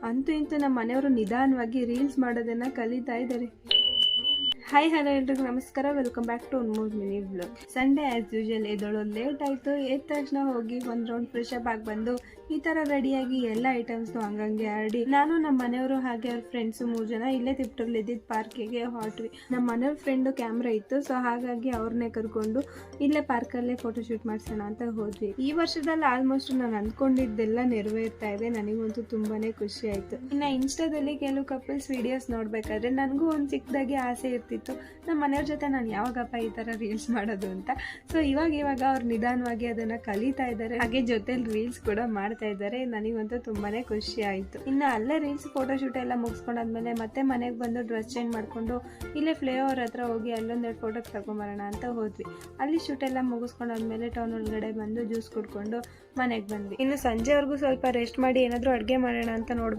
ಅಂತೂ ಇಂತೂ ನಮ್ಮ ಮನೆಯವರು ನಿಧಾನವಾಗಿ ರೀಲ್ಸ್ ಮಾಡೋದನ್ನ ಕಲಿತಾ ಇದ್ದಾರೆ. ಹಾಯ್ ಹಲೋ ಎಲ್ರಿಗೂ ನಮಸ್ಕಾರ, welcome back to our mini blog. Sunday as usual ಎದ್ದೊಳೋದು ಲೇಟ್ ಆಯಿತು. ಎದ್ದ ತಕ್ಷಣ ಹೋಗಿ ಒಂದು ರೌಂಡ್ ಫ್ರೆಶ್ ಅಪ್ ಆಗಿ ಬಂದು ಈ ಥರ ರೆಡಿಯಾಗಿ ಎಲ್ಲ ಐಟಮ್ಸ್ನು ಹಂಗಂಗೆ ಆಡಿ ನಾನು ನಮ್ಮ ಮನೆಯವರು ಹಾಗೆ ಅವ್ರ ಫ್ರೆಂಡ್ಸು 3 ಜನ ಇಲ್ಲೇ ತಿಪ್ಟಲ್ಲಿ ಇದ್ದಿದ್ದು ಪಾರ್ಕಿಗೆ ಹೊರಟ್ವಿ. ನಮ್ಮ ಮನೆಯವ್ರ ಫ್ರೆಂಡು ಕ್ಯಾಮ್ರಾ ಇತ್ತು, ಸೊ ಹಾಗಾಗಿ ಅವ್ರನ್ನೇ ಕರ್ಕೊಂಡು ಇಲ್ಲೇ ಪಾರ್ಕಲ್ಲೇ ಫೋಟೋ ಶೂಟ್ ಮಾಡ್ಸೋಣ ಅಂತ ಹೋದ್ವಿ. ಈ ವರ್ಷದಲ್ಲಿ ಆಲ್ಮೋಸ್ಟ್ ನಾನು ಅಂದ್ಕೊಂಡಿದ್ದೆಲ್ಲ ನೆರವೇರ್ತಾ ಇದೆ. ನನಗಂತೂ ತುಂಬಾನೇ ಖುಷಿ ಆಯಿತು. ಇನ್ನು ಇನ್ಸ್ಟಾದಲ್ಲಿ ಕೆಲವು ಕಪಲ್ಸ್ ವಿಡಿಯೋಸ್ ನೋಡಬೇಕಾದ್ರೆ ನನಗೂ ಒಂದು ಚಿಕ್ಕದಾಗಿ ಆಸೆ ಇರ್ತಿತ್ತು, ನಮ್ಮ ಮನೆಯವ್ರ ಜೊತೆ ನಾನು ಯಾವಾಗಪ್ಪ ಈ ಥರ ರೀಲ್ಸ್ ಮಾಡೋದು ಅಂತ. ಸೊ ಇವಾಗ ಅವ್ರು ನಿಧಾನವಾಗಿ ಅದನ್ನು ಕಲಿತಾ ಇದ್ದಾರೆ, ಹಾಗೆ ಜೊತೆಲಿ ರೀಲ್ಸ್ ಕೂಡ ಮಾಡ್ತಾ ಇದ್ದಾರೆ. ನನಗಂತೂ ತುಂಬಾನೇ ಖುಷಿ ಆಯಿತು. ಇನ್ನು ಅಲ್ಲೇ ರೀಲ್ಸ್ ಫೋಟೋಶೂಟ್ ಎಲ್ಲ ಮುಗಿಸ್ಕೊಂಡಾದ್ಮೇಲೆ ಮತ್ತೆ ಮನೆಗೆ ಬಂದು ಡ್ರೆಸ್ ಚೇಂಜ್ ಮಾಡಿಕೊಂಡು ಇಲ್ಲೇ ಫ್ಲೇವರ್ ಹತ್ರ ಹೋಗಿ ಅಲ್ಲೊಂದೆರಡು ಫೋಟೋ ತಗೊಂಬರೋಣ ಅಂತ ಹೋದ್ವಿ. ಅಲ್ಲಿ ಶೂಟ್ ಎಲ್ಲ ಮುಗಿಸ್ಕೊಂಡಾದ್ಮೇಲೆ ಟೌನ್ ಒಳಗಡೆ ಬಂದು ಜ್ಯೂಸ್ ಕುಡ್ಕೊಂಡು ಮನೆಗೆ ಬಂದ್ವಿ. ಇನ್ನು ಸಂಜೆವರೆಗೂ ಸ್ವಲ್ಪ ರೆಸ್ಟ್ ಮಾಡಿ ಏನಾದರೂ ಅಡುಗೆ ಮಾಡೋಣ ಅಂತ ನೋಡ್ಬೇಕು.